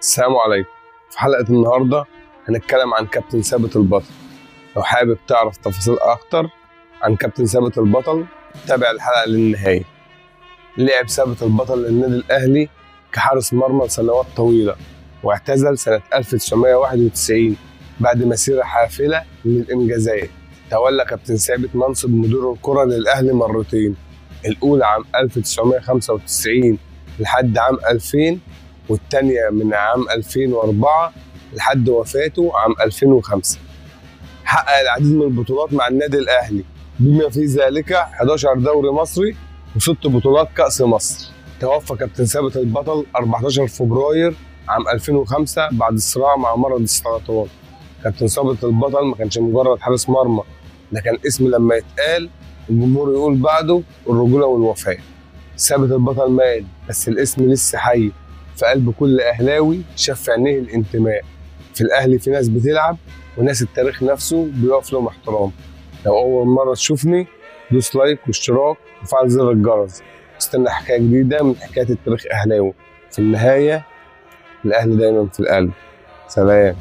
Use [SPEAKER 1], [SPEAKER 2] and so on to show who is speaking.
[SPEAKER 1] السلام عليكم. في حلقة النهاردة هنتكلم عن كابتن ثابت البطل. لو حابب تعرف تفاصيل أكتر عن كابتن ثابت البطل تابع الحلقة للنهاية. لعب ثابت البطل للنادي الأهلي كحارس مرمى لسنوات طويلة، واعتزل سنة 1991 بعد مسيرة حافلة من الإنجازات. تولى كابتن ثابت منصب مدير الكرة للأهلي مرتين، الأولى عام 1995 لحد عام 2000، والتانية من عام 2004 لحد وفاته عام 2005. حقق العديد من البطولات مع النادي الأهلي، بما في ذلك 11 دوري مصري و6 بطولات كأس مصر. توفى كابتن ثابت البطل 14 فبراير عام 2005 بعد الصراع مع مرض السرطان. كابتن ثابت البطل ما كانش مجرد حارس مرمى، ده كان اسم لما يتقال الجمهور يقول بعده الرجولة والوفاء. ثابت البطل مات بس الاسم لسه حي في قلب كل أهلاوي شاف في عينيه الانتماء. في الأهلي في ناس بتلعب وناس التاريخ نفسه بيقف لهم احترام. لو أول مرة تشوفني دوس لايك واشتراك وفعل زر الجرس، استنى حكاية جديدة من حكايات التاريخ أهلاوي. في النهاية الأهلي دايما في القلب. سلام.